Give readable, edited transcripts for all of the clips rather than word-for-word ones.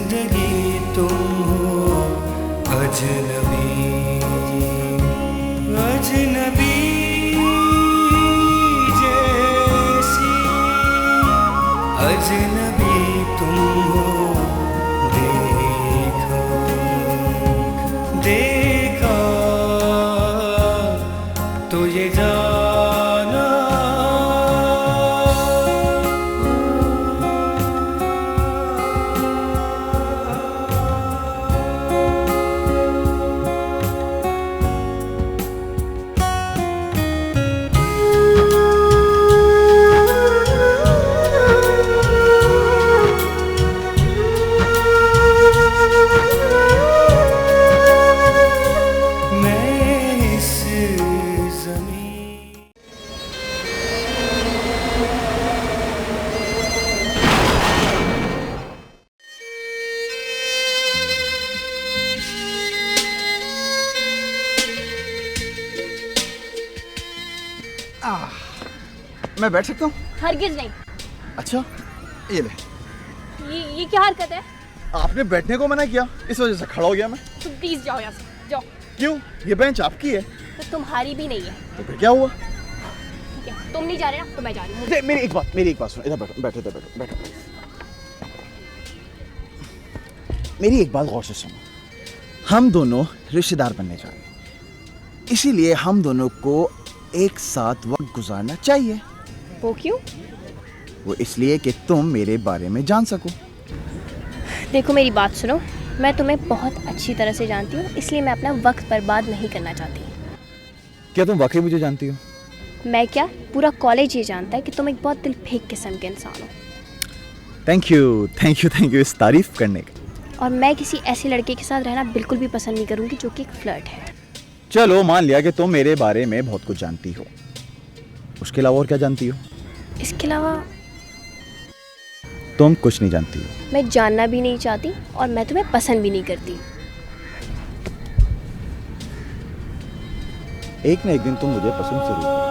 जिंदगी तुम हो अजनबी, अजनबी जैसी, अजनबी तुम हो। देखा देखा तो ये जाना मैं बैठ सकता हूँ? हरगिज नहीं। अच्छा, ये ले। ये क्या हरकत है? आपने बैठने को मना किया, इस वजह से खड़ा हो गया मैं। तुम प्लीज जाओ यहाँ से, जाओ। क्यों? ये बेंच आपकी है। तो तुम्हारी भी नहीं है। तो फिर क्या हुआ? ठीक है, तुम नहीं जा रहे ना तो मैं जा रही हूँ। मेरी एक बात सुनो, इधर बैठो बैठो इधर बैठो बैठो। मेरी एक बात गौर से सुनो, हम दोनों रिश्तेदार बनने जा रहे हैं, इसीलिए हम दोनों को एक साथ वक्त गुजारना चाहिए। वो क्यों? वो इसलिए कि तुम मेरे बारे में जान सको। देखो मेरी बात सुनो, मैं तुम्हें बहुत अच्छी तरह से जानती हूँ, इसलिए मैं अपना वक्त बर्बाद नहीं करना चाहती। क्या तुम वाकई मुझे जानती हो? मैं क्या, पूरा कॉलेज ये जानता है कि तुम एक बहुत दिल फेंक किस्म के इंसान हो। थैंक यू इस तारीफ करने का। और मैं किसी ऐसे लड़के के साथ रहना बिल्कुल भी पसंद नहीं करूँगी जो कि एक फ्लर्ट है। चलो मान लिया कि तुम मेरे बारे में बहुत कुछ जानती हो, उसके अलावा और क्या जानती हो? इसके अलावा तुम कुछ नहीं जानती हो। मैं जानना भी नहीं चाहती और मैं तुम्हें पसंद भी नहीं करती। एक ना एक दिन तुम मुझे पसंद जरूर करोगे।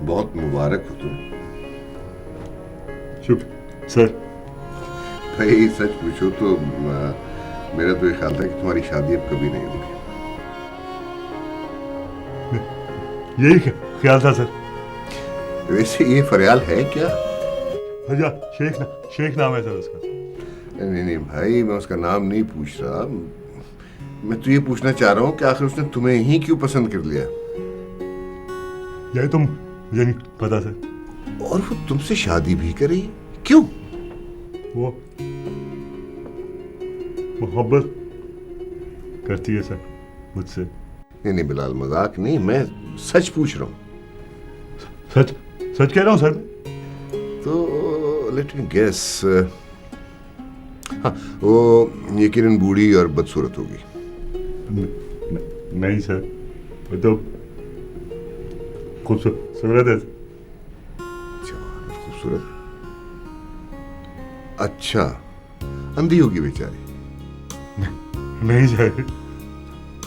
बहुत मुबारक हो तुम। शुक्र सर। भाई सच पूछो तो मेरा तो ये ख्याल था कि तुम्हारी शादी अब कभी नहीं होगी। यही ख्याल था सर। वैसे ये फरियाल है क्या? भैया शेख नाम है सर उसका। नहीं भाई, मैं उसका नाम नहीं पूछ रहा, मैं तो ये पूछना चाह रहा हूँ कि आखिर उसने तुम्हें ही क्यों पसंद कर लिया? यही तुम मुझे नहीं पता सर। और वो तुमसे शादी भी करी, क्यों? वो मोहब्बत करती है सर मुझसे। नहीं बिलाल, मजाक नहीं, मैं सच पूछ रहा हूँ। सच कह रहा हूँ सर। तो लेट मी गेस, हाँ वो यकीनन बूढ़ी और बदसूरत होगी। नहीं सर, वो तो खूबसूरत है। खूबसूरत? अच्छा, अंधी होगी बेचारी? नहीं सर,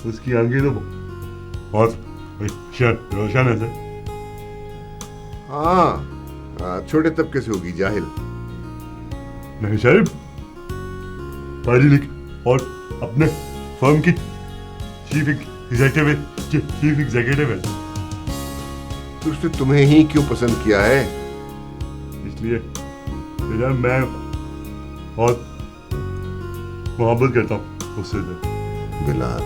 उसकी आंखें तो बहुत रोशन है सर। हाँ, छोटे तबके से होगी, जाहिल? नहीं सर, पढ़ी लिखी और अपने फर्म की चीफ एग्जीक्यूटिव है। तो उसने तुम्हें ही क्यों पसंद किया है? इसलिए मैं बहुत मोहब्बत करता हूँ उससे। बिलाल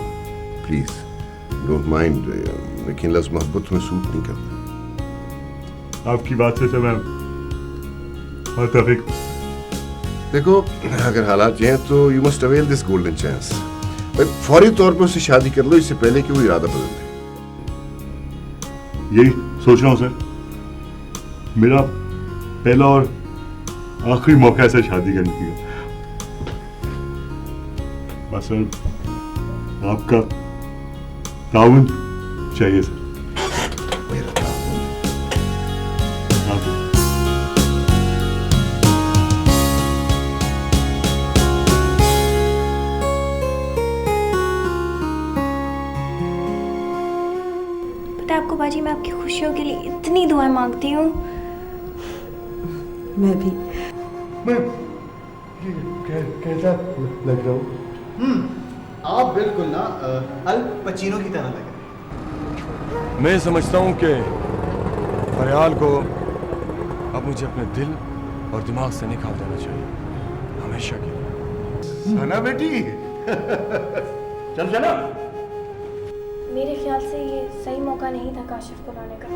प्लीज डोंट माइंड, लेकिन लफ्ज़ मोहब्बत तुम्हें सूट नहीं करता। आपकी बात से मैं मुत्तफिक। देखो, अगर हालात चाहें तो you must avail this golden chance. भाई फौरी तौर पे उससे शादी कर लो, इससे पहले कि वो इरादा बदल दे। यही सोच रहा हूँ सर, मेरा पहला और आखिरी मौका है सर शादी करने का। बस सर आपका ताउन चाहिए सर। मेरा ताउन। हाँ सर। पता है आपको बाजी, मैं आपकी खुशियों के लिए इतनी दुआएं मांगती हूँ। मैं भी। मैं कैसा लग रहा हूँ? आप बिल्कुल ना अल पचीनो की तरह लग रहे हैं। मैं समझता हूँ कि फरियाल को अब मुझे अपने दिल और दिमाग से निकाल देना चाहिए, हमेशा के लिए। सना बेटी चल चला। मेरे ख्याल से ये सही मौका नहीं था काशिफ को लाने का।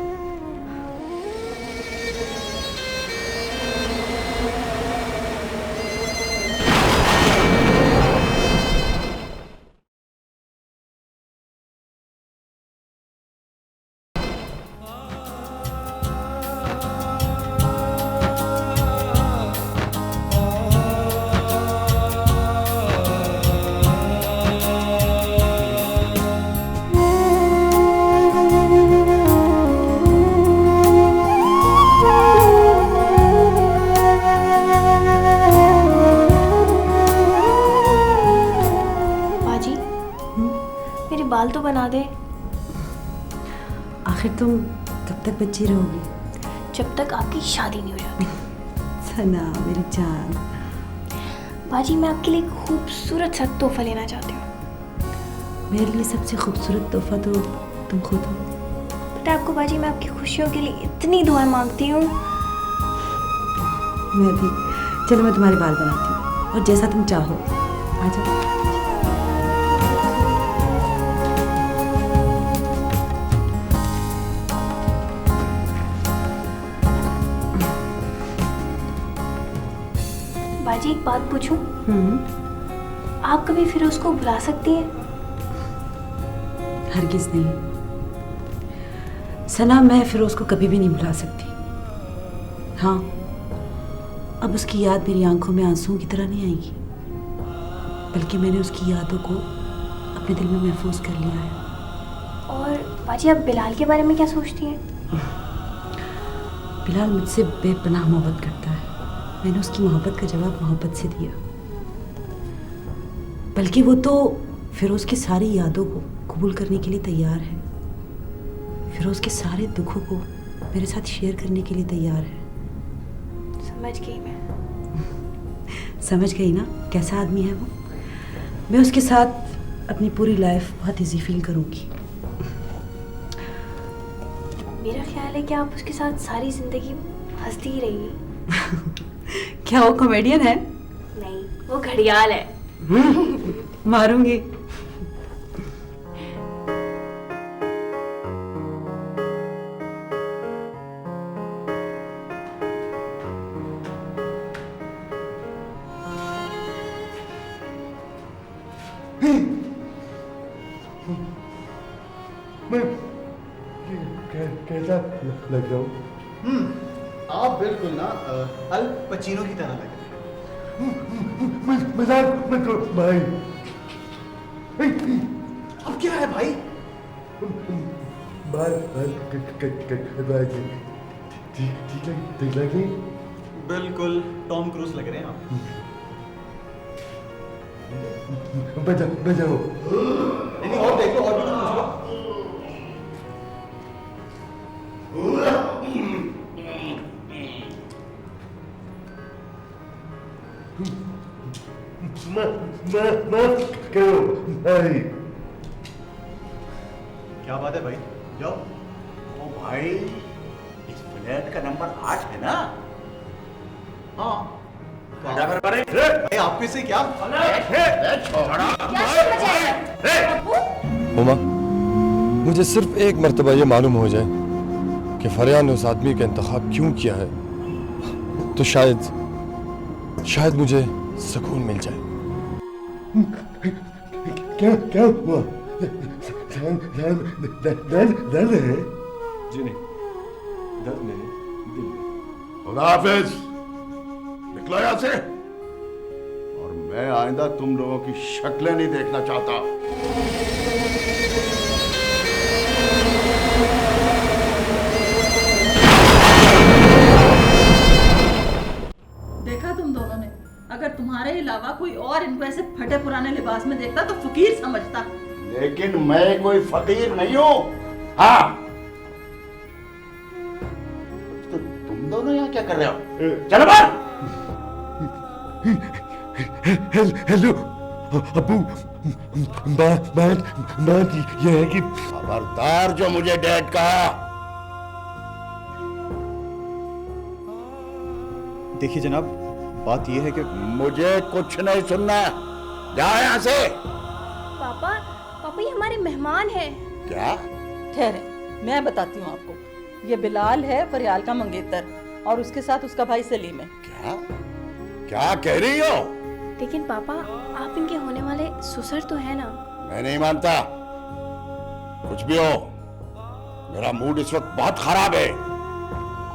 बाजी, मेरे बाल तो बना दे। आखिर तुम कब तक बच्ची रहोगी? जब तक आपकी शादी नहीं हो जाती। सना मेरी जान। बाजी, मैं आपके लिए एक खूबसूरत सा तोहफा लेना चाहती हूँ। मेरे लिए सबसे खूबसूरत तोहफा तो तुम खुद हो। पता है आपको बाजी, मैं आपकी खुशियों के लिए इतनी दुआएं मांगती हूँ। मैं भी। चलो मैं तुम्हारे बाल बनाती हूँ और जैसा तुम चाहो। आ जाओ। बाजी, एक बात पूछूं? आप कभी फिरोज को बुला सकती हैं? हरगिज नहीं सना, मैं फिरोज को कभी भी नहीं भुला सकती। हाँ, अब उसकी याद मेरी आंखों में आंसुओं की तरह नहीं आएगी, बल्कि मैंने उसकी यादों को अपने दिल में महफूज कर लिया है। और बाजी, आप बिलाल के बारे में क्या सोचती हैं? बिलाल मुझसे बेपनाह मोहब्बत करता है। मैंने उसकी मोहब्बत का जवाब मोहब्बत से दिया, बल्कि वो तो फिरोज की सारी यादों को कबूल करने के लिए तैयार है। फिरोज के सारे दुखों को मेरे साथ शेयर करने के लिए तैयार है। समझ गई मैं। समझ गई ना कैसा आदमी है वो? मैं उसके साथ अपनी पूरी लाइफ बहुत इजी फील करूंगी। मेरा ख्याल है कि आप उसके साथ सारी जिंदगी हंसती ही रहेंगी। क्या वो कॉमेडियन है? नहीं, वो घड़ियाल है। मारूंगी। मैं कैसा लग रहा हूँ? आप बिल्कुल ना अल पचीनो की तरह लग रहे हैं। मजाक मत करो भाई। अब क्या है भाई? बाल ठीक लगे? बिल्कुल टॉम क्रूज लग रहे हैं आप। बजाओ। नहीं और देखो, और भी तो पूछ लो। करो भाई। क्या बात है भाई, जाओ। ओ भाई, इस फ्लैट का नंबर 8 है ना? हाँ भाई भाई, आपको इससे क्या? उमा, मुझे सिर्फ एक मर्तबा ये मालूम हो जाए कि फरियान ने उस आदमी का इंतखाब क्यों किया है, तो शायद मुझे सुकून मिल जाए। क्या हुआ? दर्द है? जी नहीं, दर्द मेरे दिल में। खुदा हाफिज, निकलो यहाँ से। और मैं आइंदा तुम लोगों की शक्लें नहीं देखना चाहता। देखा तुम दोनों ने, अगर तुम्हारे अलावा कोई और इनको ऐसे फटे पुराने लिबास में देखता तो फकीर समझता। लेकिन मैं कोई फकीर नहीं हूं। हाँ, तो तुम दोनों यहाँ क्या कर रहे हो? चलो बाहर। हेलो अबू, बात ये है कि खबरदार जो मुझे डैड कहा। देखिए जनाब, बात यह है कि मुझे कुछ नहीं सुनना। जाओ यहाँ से। पापा, पापा ये हमारे मेहमान हैं। क्या? ठहरे, मैं बताती हूँ आपको। ये बिलाल है, फरियाल का मंगेतर, और उसके साथ उसका भाई सलीम है। क्या क्या कह रही हो? लेकिन पापा, आप इनके होने वाले ससुर तो है ना? मैं नहीं मानता। कुछ भी हो, मेरा मूड इस वक्त बहुत खराब है।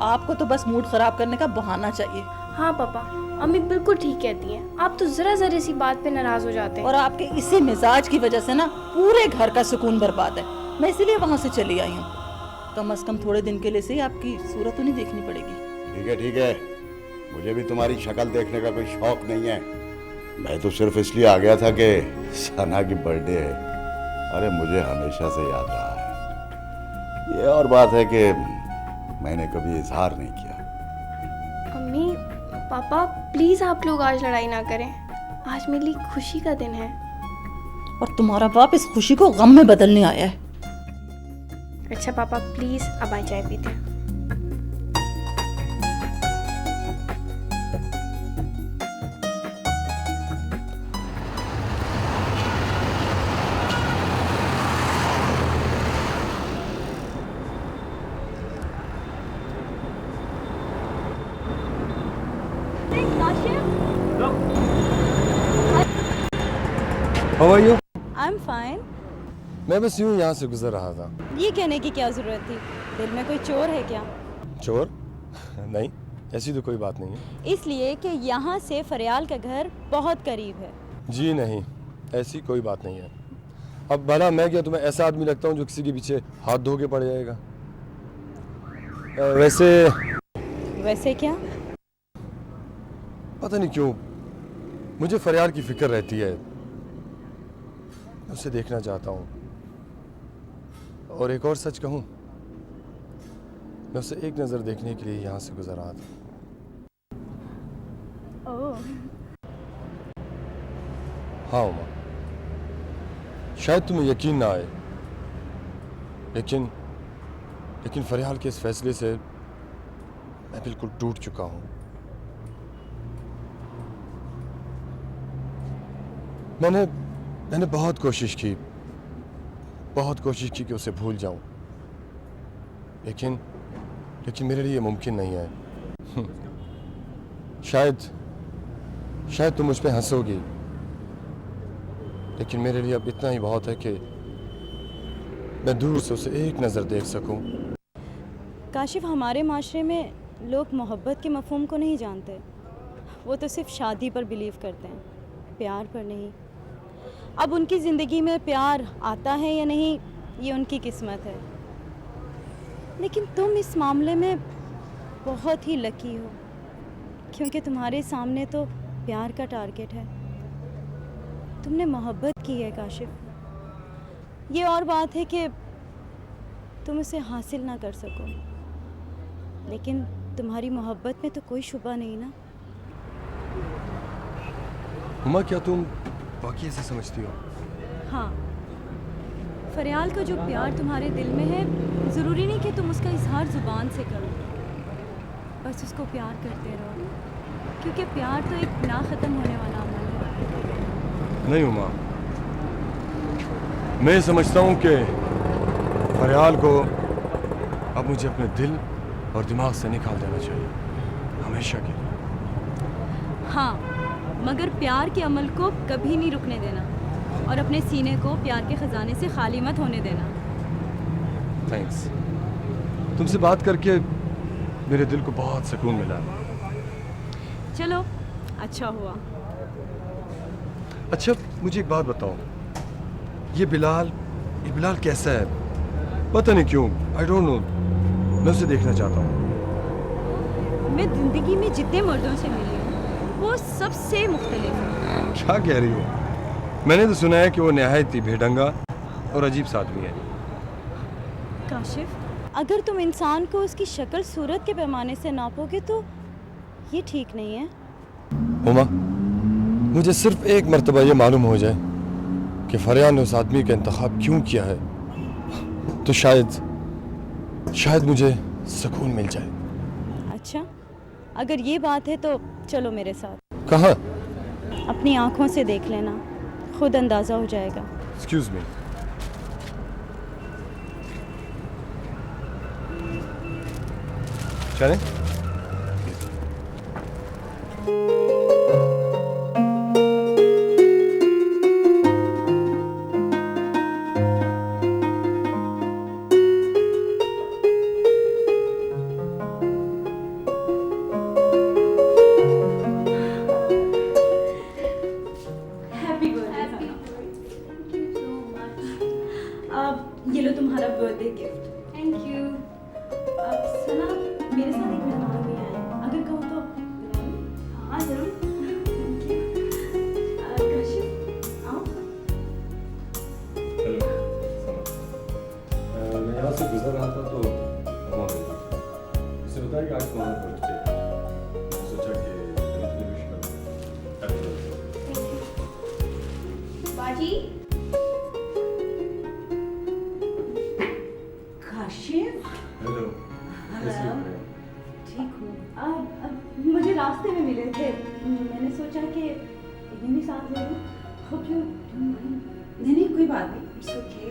आपको तो बस मूड खराब करने का बहाना चाहिए। हाँ पापा, अम्मी बिल्कुल ठीक कहती हैं। आप तो जरा सी बात पे नाराज हो जाते हैं। और आपके इसी मिजाज की वजह से ना पूरे घर का सुकून बर्बाद है। मैं इसीलिए वहां से चली आई हूँ। कम से कम थोड़े दिन के लिए से ही आपकी सूरत तो नहीं देखनी पड़ेगी। ठीक है ठीक है, मुझे भी तुम्हारी शक्ल देखने का कोई शौक नहीं है। मैं तो सिर्फ इसलिए आ गया था कि सना की बर्थडे है। अरे मुझे हमेशा से याद रहा है। ये और बात है कि मैंने कभी इजहार नहीं किया। अम्मी, पापा प्लीज आप लोग आज लड़ाई ना करें। आज मेरे लिए खुशी का दिन है। और तुम्हारा बाप इस खुशी को गम में बदलने आया है। अच्छा पापा प्लीज अब आए चाय पीते हैं। How are you? I'm fine. मैं बस यूं यहाँ से गुजर रहा था। ये कहने की क्या जरूरत थी? दिल में कोई चोर है क्या? चोर? नहीं, ऐसी तो कोई बात नहीं है। इसलिए कि यहाँ से फरियाल का घर बहुत करीब है। जी नहीं, ऐसी कोई बात नहीं है। अब भला मैं क्या तुम्हें ऐसा आदमी लगता हूँ जो किसी के पीछे हाथ धो के पड़ जाएगा? वैसे क्या? पता नहीं क्यों मुझे फरियाल की फिक्र रहती है। मैं उसे देखना चाहता हूँ। और एक और सच कहूँ, मैं उसे एक नज़र देखने के लिए यहाँ से गुजर रहा था। ओह। हाँ उमा, शायद तुम्हें यकीन ना आए, लेकिन फरियाल के इस फैसले से मैं बिल्कुल टूट चुका हूँ। मैंने बहुत कोशिश की कि उसे भूल जाऊं, लेकिन मेरे लिए मुमकिन नहीं है। शायद तुम मुझ पे हंसोगी, लेकिन मेरे लिए अब इतना ही बहुत है कि मैं दूर से उसे एक नज़र देख सकूं। काशिफ, हमारे माशरे में लोग मोहब्बत के मफहूम को नहीं जानते। वो तो सिर्फ शादी पर बिलीव करते हैं, प्यार पर नहीं। अब उनकी ज़िंदगी में प्यार आता है या नहीं, ये उनकी किस्मत है। लेकिन तुम इस मामले में बहुत ही लकी हो, क्योंकि तुम्हारे सामने तो प्यार का टारगेट है। तुमने मोहब्बत की है काशिफ। ये और बात है कि तुम उसे हासिल ना कर सको, लेकिन तुम्हारी मोहब्बत में तो कोई शुबा नहीं ना। उमा, क्या तुम वाकई ऐसे समझती हो? हाँ, फरियाल का जो प्यार तुम्हारे दिल में है, ज़रूरी नहीं कि तुम उसका इजहार ज़ुबान से करो। बस उसको प्यार करते रहो, क्योंकि प्यार तो एक ना ख़त्म होने वाला अमल है। नहीं उमा, मैं समझता हूँ कि फरियाल को अब मुझे अपने दिल और दिमाग से निकाल देना चाहिए, हमेशा के लिए। हाँ, मगर प्यार के अमल को कभी नहीं रुकने देना। और अपने सीने को प्यार के ख़जाने से खाली मत होने देना। थैंक्स। तुमसे बात करके मेरे दिल को बहुत सुकून मिला। चलो अच्छा हुआ। अच्छा मुझे एक बात बताओ, ये बिलाल कैसा है? पता नहीं क्यों, आई डोंट नो, मैं उसे देखना चाहता हूँ। मैं ज़िंदगी में जितने मर्दों से मिली हूँ वो सबसे मुख्तलिफ है। क्या कह रही हो? मैंने तो सुना है कि वो नहायत ही बेढंगा और अजीब सा आदमी है। काशिफ, अगर तुम इंसान को उसकी शक्ल सूरत के पैमाने से नापोगे तो ये ठीक नहीं है। हुमा, मुझे सिर्फ एक मर्तबा ये मालूम हो जाए कि फरियाद ने उस आदमी का इंतखाब क्यों किया है तो शायद मुझे सुकून मिल जाए। अच्छा, अगर ये बात है तो चलो मेरे साथ। कहाँ? अपनी आंखों से देख लेना, खुद अंदाज़ा हो जाएगा। Excuse me. चलें? ये लो तुम्हारा birthday gift. Thank you. Sana, मेरे साथ एक मेहमान भी आए, अगर कहो तो बुला लूं? हाँ जरूर। Thank you. काशिफ आओ। हेलो सना, मैं यहाँ से गुजर रहा था तो हुमा मिली। उसे बताया कि आज तुम्हारा बर्थडे है। मैंने सोचा कि तुम्हें विश करूँ। Happy birthday. बाजी, काशिफ, हेलो, कैसी हो? ठीक हूँ। मुझे रास्ते में मिले थे, मैंने सोचा कि इन्हें भी साथ ले लूँ। Hope you don't mind. नहीं कोई बात नहीं, इट्स ओके।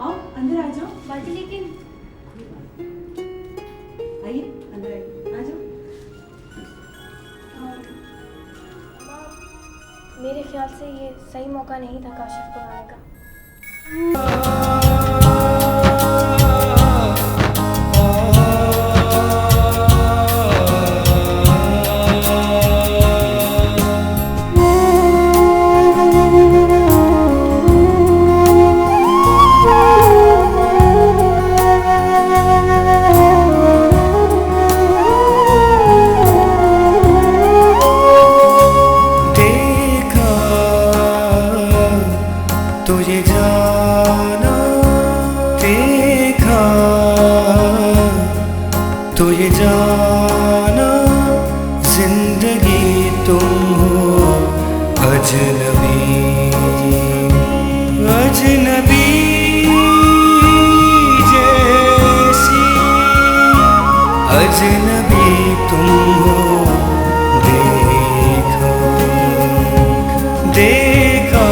आओ अंदर आ जाओ। बाजी लेकिन आइए अंदर आइए, आ जाओ। मेरे ख्याल से ये सही मौका नहीं था काशिफ को आने का। तो ये जाना, देखा तो ये जाना, जिंदगी तुम हो अजनबी, अजनबी जैसी, अजनबी तुम हो। देखा देखा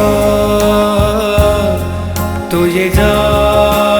तो ये जाना,